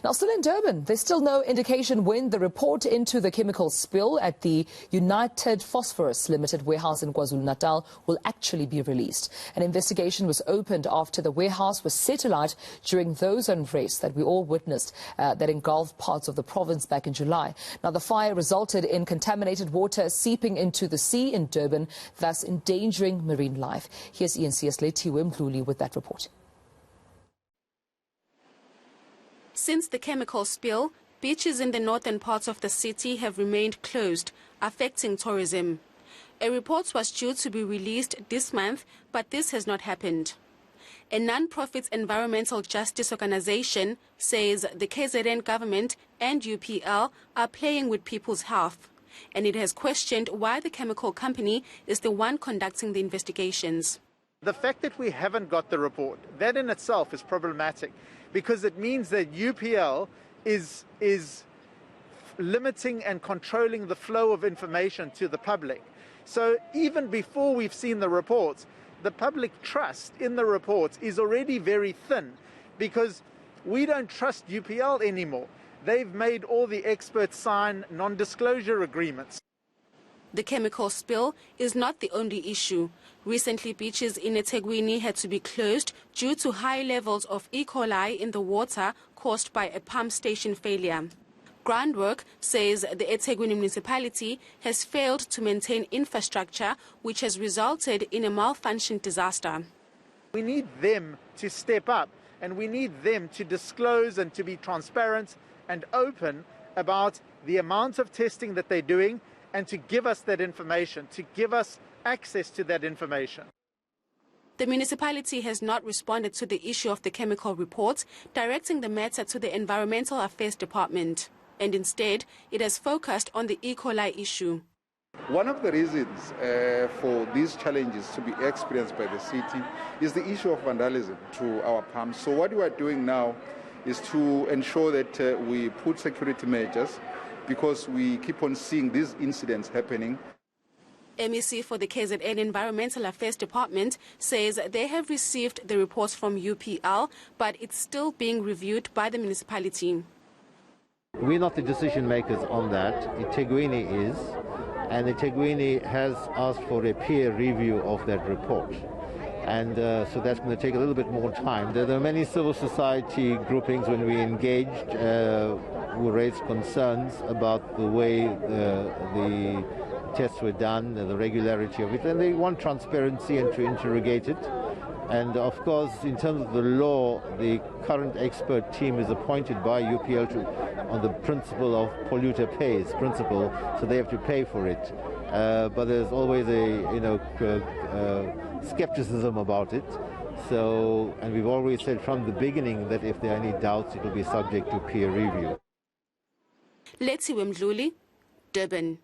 Now, still in Durban, there's still no indication when the report into the chemical spill at the United Phosphorus Limited warehouse in KwaZulu-Natal will actually be released. An investigation was opened after the warehouse was set alight during those unrest that we all witnessed that engulfed parts of the province back in July. Now, the fire resulted in contaminated water seeping into the sea in Durban, thus endangering marine life. Here's eNCA's Lethiwe Mdluli with that report. Since the chemical spill, beaches in the northern parts of the city have remained closed, affecting tourism. A report was due to be released this month, but this has not happened. A non-profit environmental justice organization says the KZN government and UPL are playing with people's health, and it has questioned why the chemical company is the one conducting the investigations. The fact that we haven't got the report, that in itself is problematic, because it means that UPL is limiting and controlling the flow of information to the public. So even before we've seen the reports, the public trust in the reports is already very thin, because we don't trust UPL anymore. They've made all the experts sign non-disclosure agreements. The chemical spill is not the only issue. Recently, beaches in eThekwini had to be closed due to high levels of E. coli in the water caused by a pump station failure. Groundwork says the eThekwini municipality has failed to maintain infrastructure, which has resulted in a malfunctioning disaster. We need them to step up, and we need them to disclose and to be transparent and open about the amount of testing that they're doing, and to give us that information, to give us access to that information. The municipality has not responded to the issue of the chemical report, directing the matter to the Environmental Affairs Department, and instead it has focused on the E. coli issue. One of the reasons for these challenges to be experienced by the city is the issue of vandalism to our pumps. So what we are doing now is to ensure that we put security measures, because we keep on seeing these incidents happening. MEC for the KZN Environmental Affairs Department says they have received the reports from UPL, but it's still being reviewed by the municipality. We're not the decision makers on that. eThekwini is, and eThekwini has asked for a peer review of that report. And so that's going to take a little bit more time. There are many civil society groupings when we engaged who raised concerns about the way the tests were done, the regularity of it, and they want transparency and to interrogate it. And of course, in terms of the law, the current expert team is appointed by UPL on the principle of polluter pays principle, so they have to pay for it. But there's always a skepticism about it. So, and we've always said from the beginning that if there are any doubts, it will be subject to peer review. Lethiwe Mdluli, Durban.